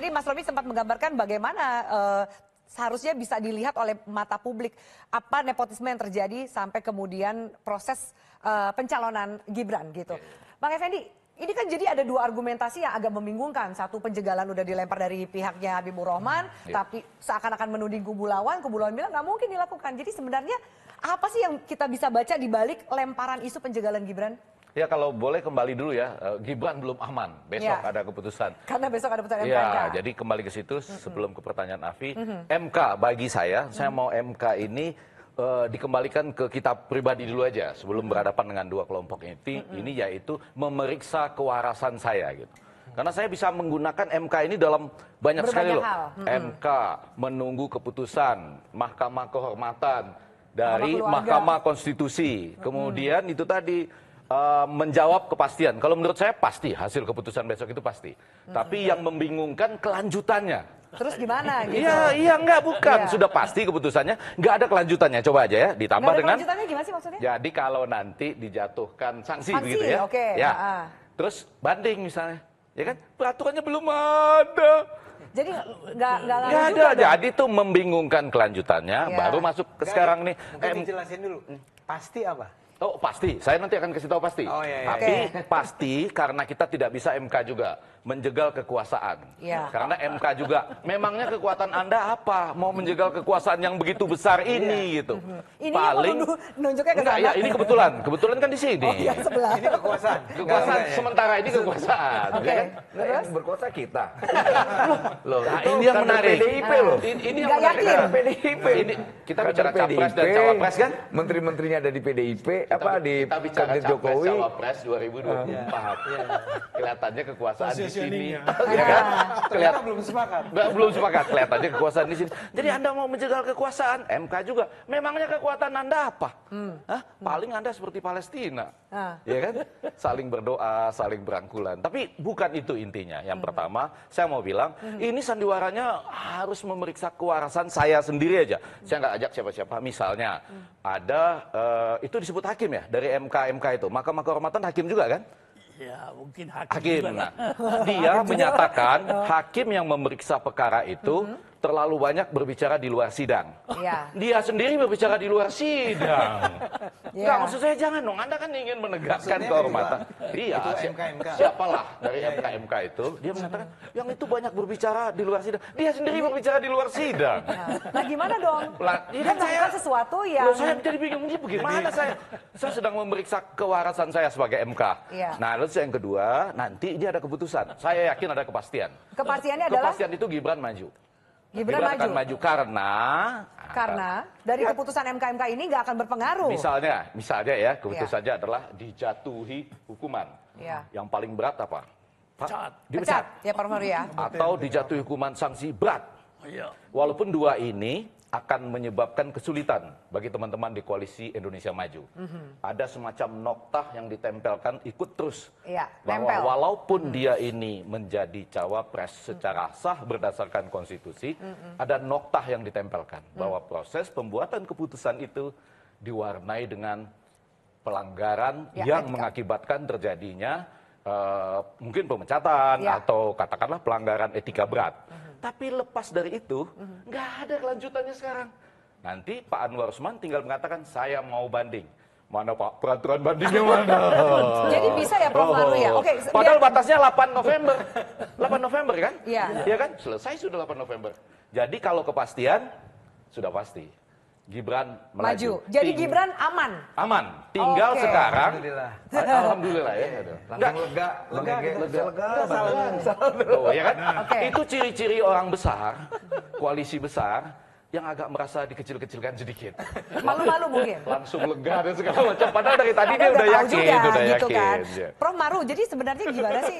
tadi Mas Romi sempat menggambarkan bagaimana seharusnya bisa dilihat oleh mata publik apa nepotisme yang terjadi sampai kemudian proses pencalonan Gibran gitu. Bang Effendi, ini kan jadi ada dua argumentasi yang agak membingungkan. Satu, penjagalan udah dilempar dari pihaknya Habibur Rahman, tapi seakan-akan menuding kubu lawan bilang nggak mungkin dilakukan. Jadi sebenarnya apa sih yang kita bisa baca di balik lemparan isu penjagalan Gibran? Ya kalau boleh kembali dulu ya, Gibran belum aman, besok ada keputusan. Karena besok ada keputusan MK. Ya, jadi kembali ke situ sebelum ke pertanyaan Afi, MK bagi saya mau MK ini dikembalikan ke kita pribadi dulu aja sebelum berhadapan dengan dua kelompok ini yaitu memeriksa kewarasan saya gitu. Karena saya bisa menggunakan MK ini dalam banyak sekali loh. MK menunggu keputusan Mahkamah Kehormatan dari Mahkamah Konstitusi. Kemudian itu tadi menjawab kepastian. Kalau menurut saya pasti hasil keputusan besok itu pasti. Tapi yang membingungkan kelanjutannya. Terus gimana gitu? Iya enggak bukan. Sudah pasti keputusannya, enggak ada kelanjutannya. Coba aja ya ditambah dengan kelanjutannya gimana sih maksudnya? Jadi kalau nanti dijatuhkan sanksi begitu ya. Ya. Terus banding misalnya. Ya kan? Peraturannya belum ada. Jadi nggak ada. Jadi tuh membingungkan kelanjutannya baru masuk ke sekarang nih. Dijelasin dulu. Pasti apa? Oh pasti, saya nanti akan kasih tahu pasti. Tapi pasti karena kita tidak bisa MK juga menjegal kekuasaan. Karena MK juga, memangnya kekuatan Anda apa? Mau menjegal kekuasaan yang begitu besar ini gitu. Ini paling nunjuknya ke sana. Ya ini kebetulan kan di sini. Sebelah. Ini kekuasaan. Kekuasaan sementara ini kekuasaan. Ya kan? Yang berkuasa kita. Loh, ini yang menarik. PDIP loh. Ini yang menarik. PDIP. Ini kita bicara capres dan cawapres kan? Menteri-menterinya ada di PDIP, di kita bicara kabinet Jokowi. Cawapres 2024. Kelihatannya kekuasaan di sini. Ya kan? Ternyata belum sepakat. Belum sepakat. Kelihatannya kekuasaan di sini. Jadi Anda mau menjegal kekuasaan, MK juga. Memangnya kekuatan Anda apa? Paling Anda seperti Palestina. Ya kan? Saling berdoa, saling berangkulan. Tapi bukan itu intinya. Yang pertama, saya mau bilang, ini sandiwaranya harus memeriksa kewarasan saya sendiri aja. Saya nggak ajak siapa-siapa. Misalnya, ada, itu disebut hakim ya? Dari MK itu. Mahkamah Kehormatan hakim juga kan? Ya mungkin hakim. Nah, dia menyatakan hakim yang memeriksa perkara itu terlalu banyak berbicara di luar sidang. Dia sendiri berbicara di luar sidang. Enggak, maksud saya jangan dong. Anda kan ingin menegakkan kehormatan. Iya, siapalah dari MK itu. Dia mengatakan yang itu banyak berbicara di luar sidang. Dia sendiri berbicara di luar sidang. Nah gimana dong? Dia melakukan sesuatu yang... Saya jadi bingung, ini bagaimana saya sedang memeriksa kewarasan saya sebagai MK. Nah, terus yang kedua, nanti ini ada keputusan. Saya yakin ada kepastian. Kepastiannya adalah? Kepastian itu Gibran maju. Gibran akan maju karena dari keputusan MK ini nggak akan berpengaruh. Misalnya ya, keputusannya adalah dijatuhi hukuman. Yang paling berat apa? Dipecat. Ya Pak Romi ya. Atau dijatuhi hukuman sanksi berat. Walaupun dua ini akan menyebabkan kesulitan bagi teman-teman di Koalisi Indonesia Maju. Ada semacam noktah yang ditempelkan ikut terus. Bahwa walaupun dia ini menjadi cawapres secara sah berdasarkan konstitusi, ada noktah yang ditempelkan. Bahwa proses pembuatan keputusan itu diwarnai dengan pelanggaran yang mengakibatkan terjadinya mungkin pemecatan atau katakanlah pelanggaran etika berat. Tapi lepas dari itu, nggak ada kelanjutannya sekarang. Nanti Pak Anwar Usman tinggal mengatakan, saya mau banding. Mana Pak? Peraturan bandingnya mana? Jadi bisa ya Prof Maru ya? Oke. Padahal batasnya 8 November. 8 November kan? Iya kan? Selesai sudah 8 November. Jadi kalau kepastian, sudah pasti. Gibran maju. Jadi Gibran aman? Aman. Tinggal sekarang. Alhamdulillah ya. Langsung lega. Oh, ya kan? Itu ciri-ciri orang besar, koalisi besar, yang agak merasa dikecil-kecilkan sedikit. Malu-malu mungkin. Langsung lega dan segala macam. Padahal dari tadi dia udah yakin. Gitu kan. Prof Maru, jadi sebenarnya gimana sih?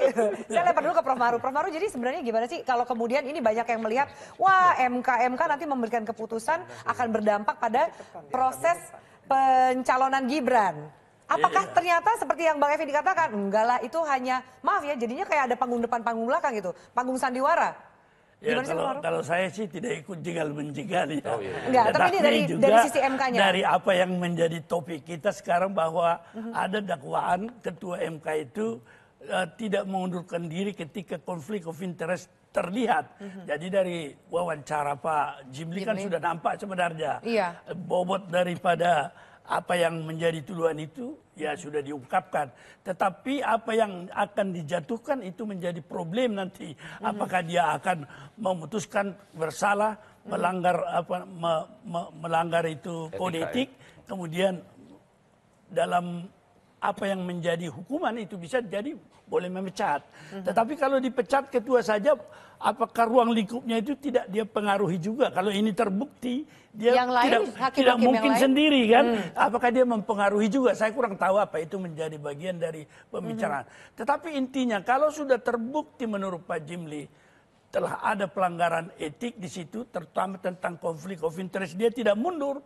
Saya lempar dulu ke Prof Maru. Prof Maru, jadi sebenarnya gimana sih kalau kemudian ini banyak yang melihat, wah MK nanti memberikan keputusan akan berdampak pada proses pencalonan Gibran. Apakah ternyata seperti yang Bang Effendi dikatakan, enggak lah itu hanya, maaf ya, jadinya kayak ada panggung depan, panggung belakang gitu, panggung sandiwara. Ya, kalau saya sih tidak ikut jegal-menjegal ya. Enggak, tapi ini dari sisi MK-nya. Dari apa yang menjadi topik kita sekarang bahwa ada dakwaan ketua MK itu tidak mengundurkan diri ketika konflik of interest terlihat. Jadi dari wawancara Pak Jimli kan sudah nampak sebenarnya Iya. bobot daripada apa yang menjadi tuduhan itu ya sudah diungkapkan. Tetapi apa yang akan dijatuhkan itu menjadi problem nanti. Apakah dia akan memutuskan bersalah, melanggar melanggar itu kode etik, kemudian dalam apa yang menjadi hukuman itu bisa jadi boleh memecat. Tetapi kalau dipecat ketua saja, apakah ruang lingkupnya itu tidak dia pengaruhi juga? Kalau ini terbukti, dia Yang lain, tidak hakim-hakim mungkin yang lain? sendiri kan? Apakah dia mempengaruhi juga? Saya kurang tahu apa itu menjadi bagian dari pembicaraan. Tetapi intinya kalau sudah terbukti menurut Pak Jimli telah ada pelanggaran etik di situ, terutama tentang konflik of interest, dia tidak mundur.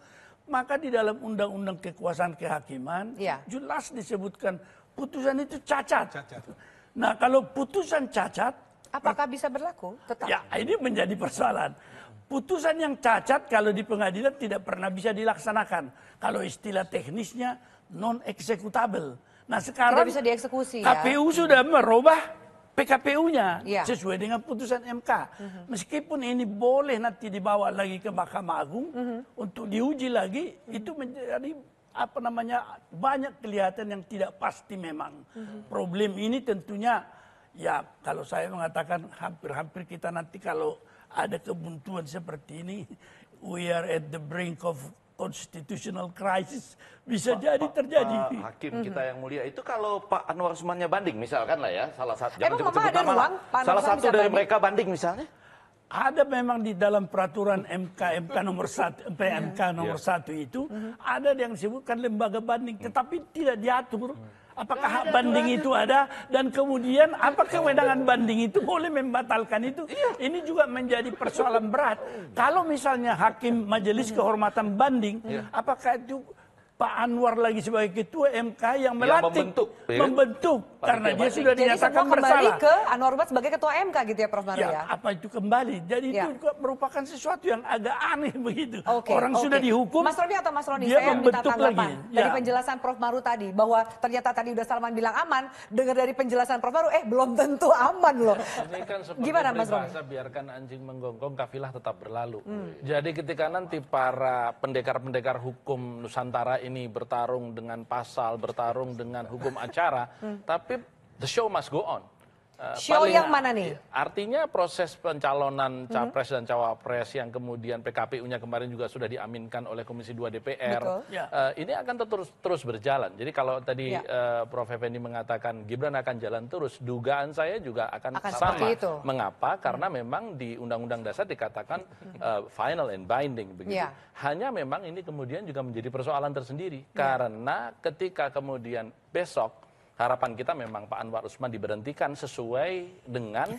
Maka di dalam undang-undang kekuasaan kehakiman jelas disebutkan putusan itu cacat. Nah kalau putusan cacat, Apakah bisa berlaku? Tetap. ya ini menjadi persoalan. Putusan yang cacat kalau di pengadilan tidak pernah bisa dilaksanakan. Kalau istilah teknisnya non-executable. Nah sekarang Tidak bisa dieksekusi ya. KPU sudah merubah PKPU-nya Iya. sesuai dengan putusan MK. Meskipun ini boleh nanti dibawa lagi ke Mahkamah Agung untuk diuji lagi, itu menjadi banyak kelihatan yang tidak pasti memang. Problem ini tentunya ya kalau saya mengatakan hampir-hampir kita nanti kalau ada kebuntuan seperti ini, we are at the brink of constitutional crisis, bisa jadi terjadi. Pak Hakim kita yang mulia, itu kalau Pak Anwar Usmannya banding misalkan lah ya, salah satu Emang memang ada nama lah. ruang Pak Anwar Salah Usman satu bisa dari banding? mereka banding misalnya? Ada memang di dalam peraturan MK nomor 1 PMK nomor 1 itu ada yang disebutkan lembaga banding, tetapi tidak diatur apakah hak banding itu ada dan kemudian apa kewenangan banding itu boleh membatalkan itu. Ini juga menjadi persoalan berat. Kalau misalnya hakim majelis kehormatan banding, apakah itu Pak Anwar lagi sebagai ketua MK yang melantik, membentuk, ya kan? membentuk karena dia sudah Jadi semua dinyatakan kembali bersalah. ke Anwar Usman sebagai ketua MK gitu ya Prof. Maru ya? Apa itu kembali? Jadi Ya. itu juga merupakan sesuatu yang agak aneh begitu. Oke, Orang oke. sudah dihukum, Mas Roni atau Mas Roni, dia saya minta membentuk tanggapan lagi. dari Ya. penjelasan Prof. Maru tadi bahwa ternyata tadi udah Salman bilang aman, dengar dari penjelasan Prof. Maru belum tentu aman loh. Ini kan seperti Gimana Mas Roni? peribahasa, biarkan anjing menggonggong, kafilah tetap berlalu. Jadi ketika nanti para pendekar-pendekar hukum Nusantara ini bertarung dengan pasal, bertarung dengan hukum acara, tapi the show must go on. Show yang mana nih? Artinya proses pencalonan capres dan cawapres yang kemudian PKPU-nya kemarin juga sudah diaminkan oleh Komisi 2 DPR, Betul. ini akan terus berjalan. Jadi kalau tadi Ya. Prof. Effendi mengatakan Gibran akan jalan terus, dugaan saya juga akan Akan sama. seperti itu. Mengapa? Karena memang di Undang-Undang Dasar dikatakan final and binding begitu. Ya. Hanya memang ini kemudian juga menjadi persoalan tersendiri karena ketika kemudian besok harapan kita memang Pak Anwar Usman diberhentikan sesuai dengan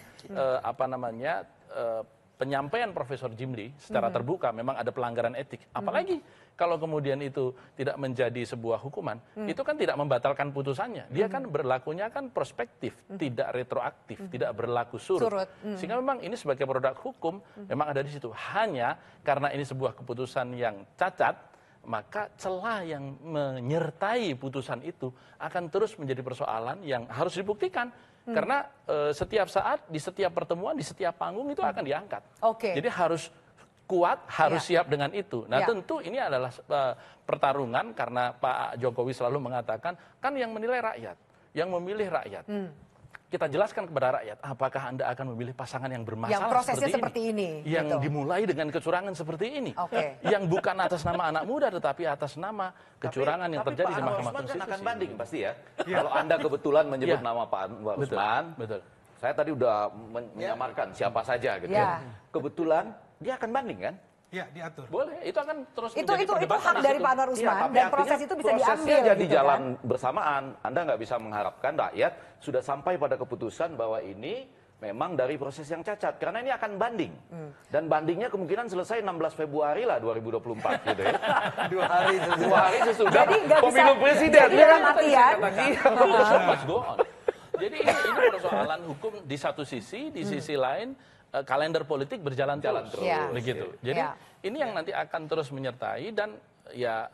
penyampaian Profesor Jimli secara terbuka memang ada pelanggaran etik. Apalagi kalau kemudian itu tidak menjadi sebuah hukuman, itu kan tidak membatalkan putusannya. Dia kan berlakunya kan prospektif, tidak retroaktif, tidak berlaku surut. Sehingga memang ini sebagai produk hukum memang ada di situ. Hanya karena ini sebuah keputusan yang cacat, maka celah yang menyertai putusan itu akan terus menjadi persoalan yang harus dibuktikan. Karena setiap saat, di setiap pertemuan, di setiap panggung itu akan diangkat. Oke. Jadi harus kuat, harus siap dengan itu. Nah tentu ini adalah pertarungan karena Pak Jokowi selalu mengatakan, kan yang menilai rakyat, yang memilih rakyat. Kita jelaskan kepada rakyat, apakah Anda akan memilih pasangan yang bermasalah Yang prosesnya seperti ini, yang gitu. dimulai dengan kecurangan seperti ini. Oke. Yang bukan atas nama anak muda, tetapi atas nama kecurangan yang terjadi di Pak Anwar Mahkamah Usman kan Konstitusi. akan banding pasti ya. Kalau Anda kebetulan menyebut Iya. nama Pak Anwar Betul, Usman, betul. saya tadi udah menyamarkan siapa saja gitu Ya. ya. Kebetulan dia akan banding kan? Ya, diatur. Boleh, itu akan terus Itu menjadi perdebatan hak di dari situ. Pak Anwar Iya, Usman tapi dan artinya proses itu bisa prosesnya diambil jadi gitu jalan kan? bersamaan. Anda nggak bisa mengharapkan rakyat sudah sampai pada keputusan bahwa ini memang dari proses yang cacat. Karena ini akan banding. Dan bandingnya kemungkinan selesai 16 Februari lah 2024 gitu ya. 2 hari itu. 2 hari sesudah Jadi nggak bisa- pemilu presiden. jadi ya dalam kan? artian The show must go on. Jadi ini persoalan hukum di satu sisi, di sisi lain kalender politik berjalan terus. Ya. Begitu. Jadi Ya. ini yang nanti akan terus menyertai dan ya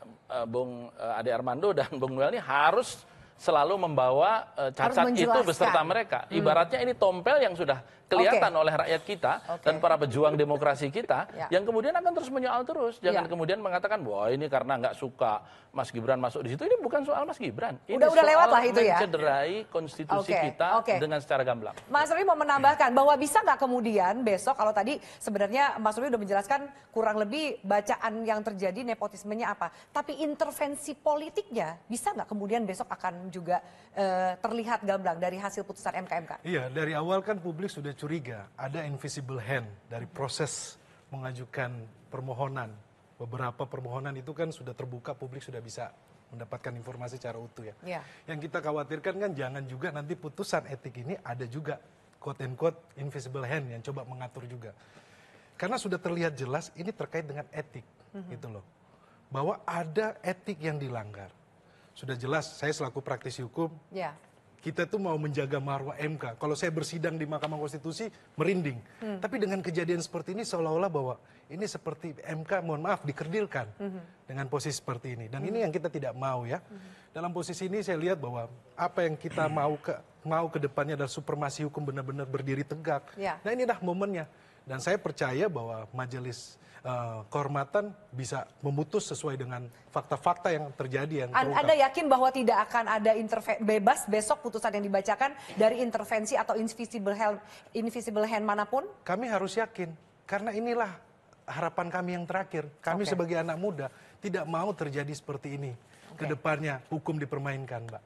Bung Ade Armando dan Bung Noel ini harus selalu membawa cacat itu menjelaskan. beserta mereka. Ibaratnya ini tompel yang sudah kelihatan oleh rakyat kita dan para pejuang demokrasi kita yang kemudian akan terus menyoal terus. Jangan kemudian mengatakan bahwa ini karena nggak suka Mas Gibran masuk di situ. Ini bukan soal Mas Gibran. Ini Udah lewat lah itu ya. mencederai konstitusi kita dengan secara gamblang. Mas Rudi mau menambahkan bahwa bisa nggak kemudian besok, kalau tadi sebenarnya Mas Rudi udah menjelaskan kurang lebih bacaan yang terjadi nepotismenya apa. Tapi intervensi politiknya bisa nggak kemudian besok akan juga terlihat gamblang dari hasil putusan MK. Iya, dari awal kan publik sudah curiga ada invisible hand dari proses mengajukan permohonan. Beberapa permohonan itu kan sudah terbuka, publik sudah bisa mendapatkan informasi secara utuh ya. Yang kita khawatirkan kan jangan juga nanti putusan etik ini ada juga quote and quote invisible hand yang coba mengatur juga. Karena sudah terlihat jelas ini terkait dengan etik gitu loh. Bahwa ada etik yang dilanggar. Sudah jelas saya selaku praktisi hukum, kita tuh mau menjaga marwah MK. Kalau saya bersidang di Mahkamah Konstitusi merinding. Tapi dengan kejadian seperti ini seolah-olah bahwa ini seperti MK, mohon maaf, dikerdilkan dengan posisi seperti ini. Dan ini yang kita tidak mau ya. Dalam posisi ini saya lihat bahwa apa yang kita mau ke depannya adalah supremasi hukum benar-benar berdiri tegak. Nah inilah momennya. Dan saya percaya bahwa majelis kehormatan bisa memutus sesuai dengan fakta-fakta yang terjadi yang terungkap. Anda yakin bahwa tidak akan ada bebas besok putusan yang dibacakan dari intervensi atau invisible hand manapun? Kami harus yakin, karena inilah harapan kami yang terakhir. Kami sebagai anak muda tidak mau terjadi seperti ini. Kedepannya hukum dipermainkan, Mbak.